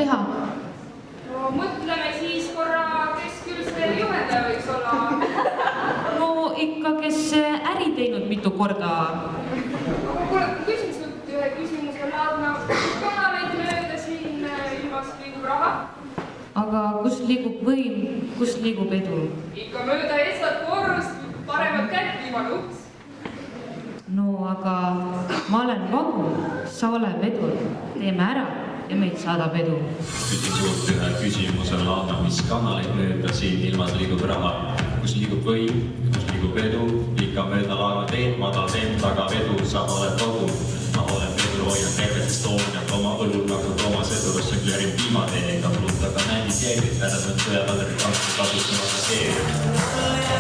teha? No mõtleme siis korra, kes küll see juhendaja võiks olla. No ikka, kes äri teinud mitu korda. Aga kuule, küsin sult ühe küsimuse laadna. Kanaleid mööda siin ilmas liigub raha? Aga kus liigub võim, kus liigub edu? Ikka mööda eestat korrust, paremat kätt viimane uks. No aga ma olen vagur, sa oled vedur. Teeme ära ja meid saadab edu. Küsin suurt ühe küsimuse laadna, mis kanaleid mööda siin ilmas liigub raha? Kus liigub võim, kus liigub edu? Ikka mööda laadna teed, madal teen taga vedu, sa oled kogu. Ma olen vedur, hoian tervet Estoniat oma õlul nagu Toomas Edurus, sönglerin piimateega, pluutaga näidis jeegrit, värdasnud sõjavälderi kanku kasutamaga seeri.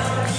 Work.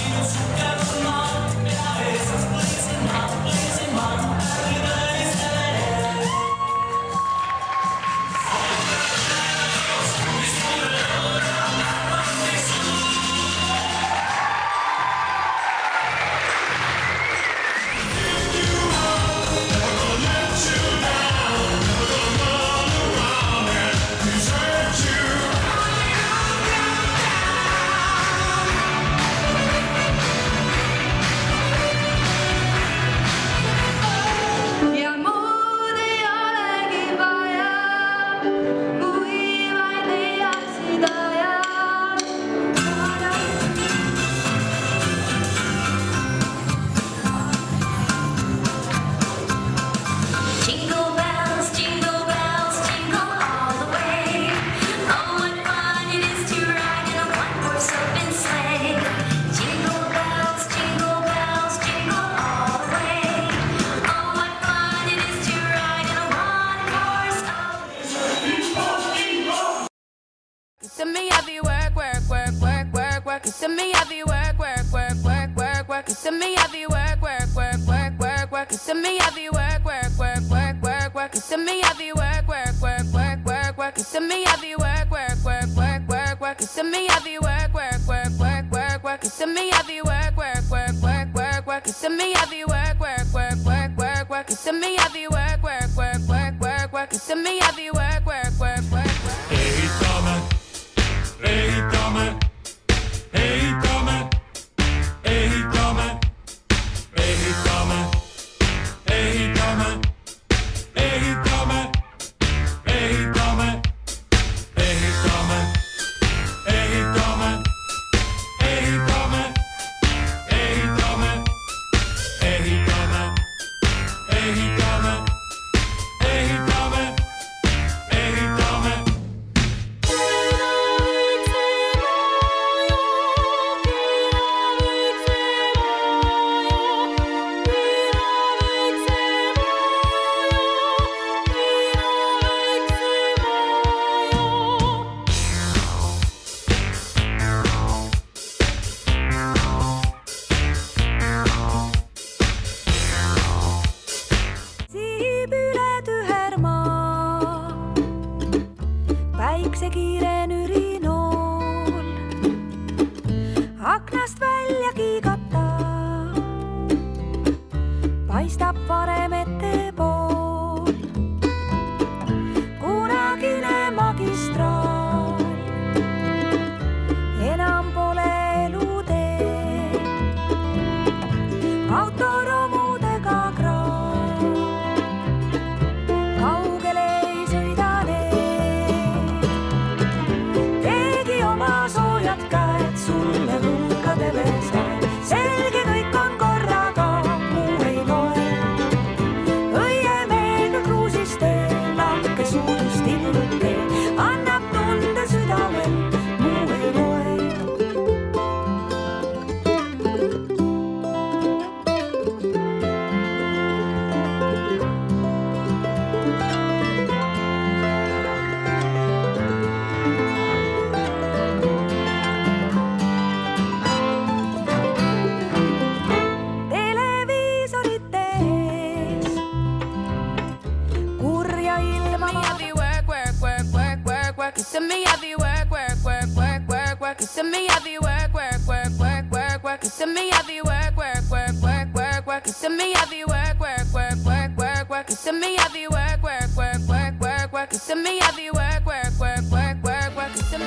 to me.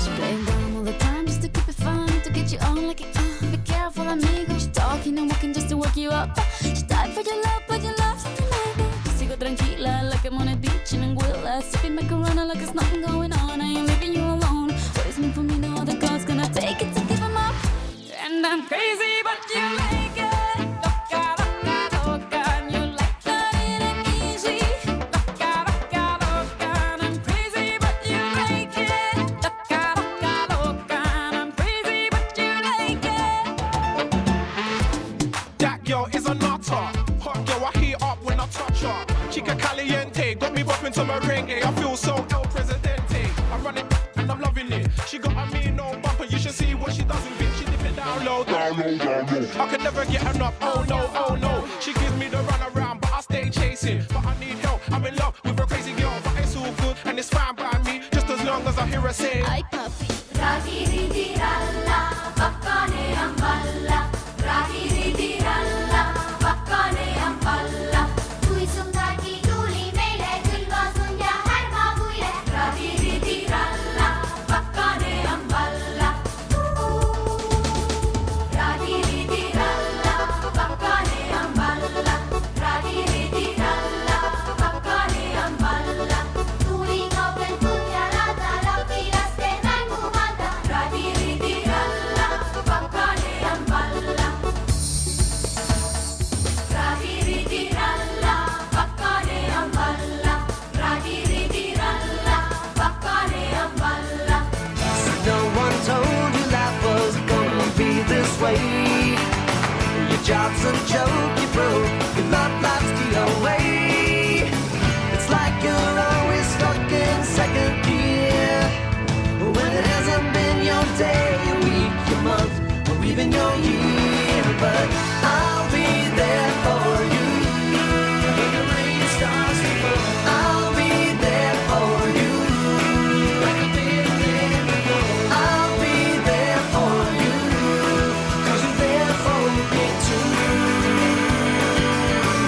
She playing dumb all the time just to keep it fun, to get you on like it. Be careful, amigo. She's talking and walking just to work you up. She died for your love, but your love's something like that. Sigo tranquila like I'm on a beach in Anguilla, sipping my Corona like there's nothing going on. I ain't leaving you alone. What is meant for me, no other God's gonna take it to give him up. And I'm crazy, but you like it. Loca, loca, loca, and you like that it ain't easy. Loca, loca, loca, and I'm crazy, but you like it. Loca, loca, loca, and I'm crazy, but you like it. That girl is a nutter. Hot girl, I heat up when I touch her. Chica caliente, got me bopping to merengue. I feel so El Presidente. I run it and I'm loving it. She got a mean old bumper, you should see what she does with it. She dip it down low, down low, down low. I can never get enough, oh no, oh no. She gives me the run around, but I stay chasing. But I need help, I'm in love with a crazy girl. But it's all good and it's fine by me, just as long as I hear her say Ay, papi. Ragiridiralla, baccane amballa. Ragiridiralla, baccane amballa. Kui sun tagi tuli meile, külva sun ja härma muile. Ragiridiralla, baccane amballa. Ragiridiralla, baccane amballa. Ragiridiralla, baccane amballa. Tuli kaugel põhjalada, lapilaste mänguvalda. Ragiridiralla, baccane amballa. Ragiridiralla, baccane amballa. Ragiridiralla, baccane amballa. No one told you life was gonna be this way. Your job's a joke, you broke. Your love life's the away. It's like you're always stuck in second gear. When it hasn't been your day, your week, your month, or even your year. But I'll be there for you. When the rain starts to fall, I'll be there for you. Like I've been there before. I'll be there for you, 'cause you're there for me too.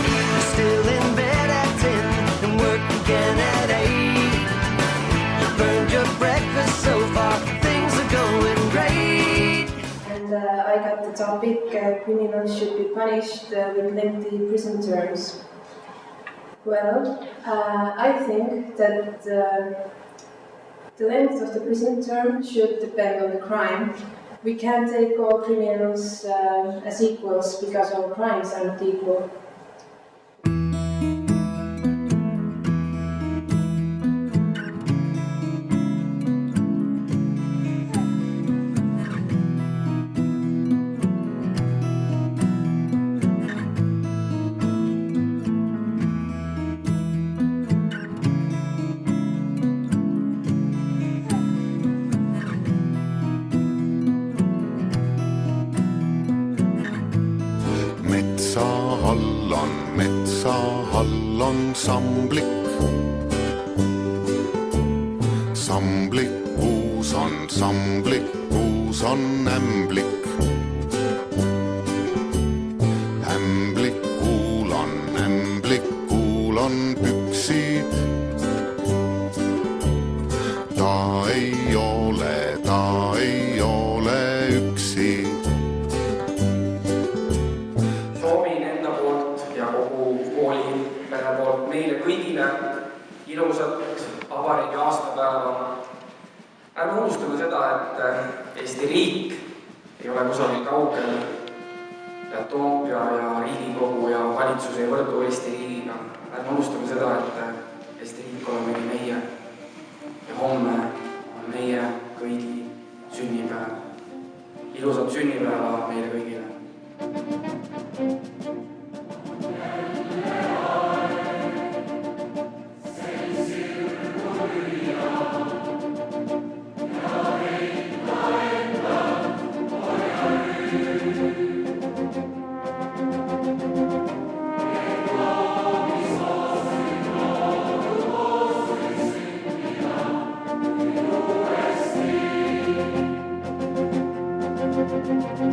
You're still in bed at 10 and work again at 8. You burned your breakfast so far, things are going great. And I got the topic, criminals should be punished with lengthy prison terms. Well, I think that the length of the prison term should depend on the crime. We can't take all criminals as equals because all crimes are not equal. metsa all on samblik. Samblikuus on ämblik. Ämblikul on püksid. Ta ei ole üksi. Soovin enda poolt ja kogu koolipere poolt meile kõigile ilusat vabariigi aastapäeva. Ärme unustame seda, et Eesti riik ei ole kusagil kaugel ja Toompea ja Riigikogu ja valitsus ei võrdu Eesti riigiga. Ärme unustame seda, et Eesti riik olemegi meie ja homme on meie kõigi sünnipäev. Ilusat sünnipäeva meile kõigile!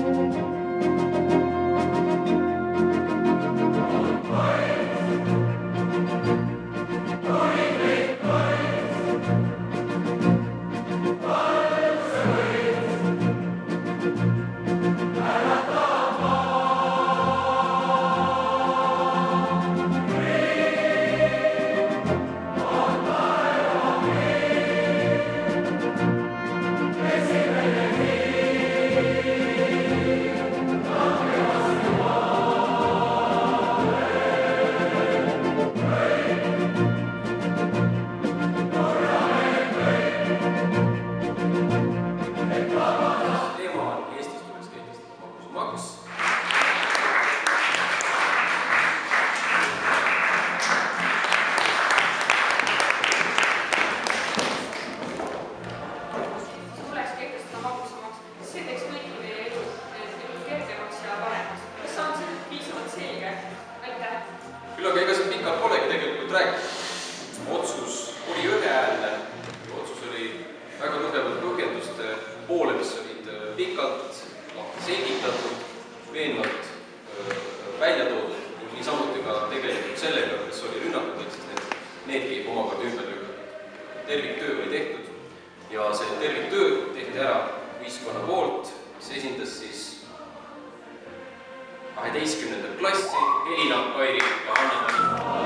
Thank you. rahvas. tuleks kehtestada magusamaks, see teeks kõigi meie elu kergemaks ja paremaks. Kas on see piisavalt selge? Aitäh! Küll aga ega see pikalt polegi tegelikult rääkida. Otsus oli ühehäälne, otsus oli väga tugevalt põhjenduste poole, mis olid pikalt selgitatud, veenvalt välja toodud, niisamuti ka tegelikult sellega, kes oli rünnatud, et siis needki omakorda ümber lükata. Terviktöö oli tehtud ja see terviktöö tehti ära ühiskonna poolt, mis esindas siis 12. klassi Elina, Kairi ja Anna.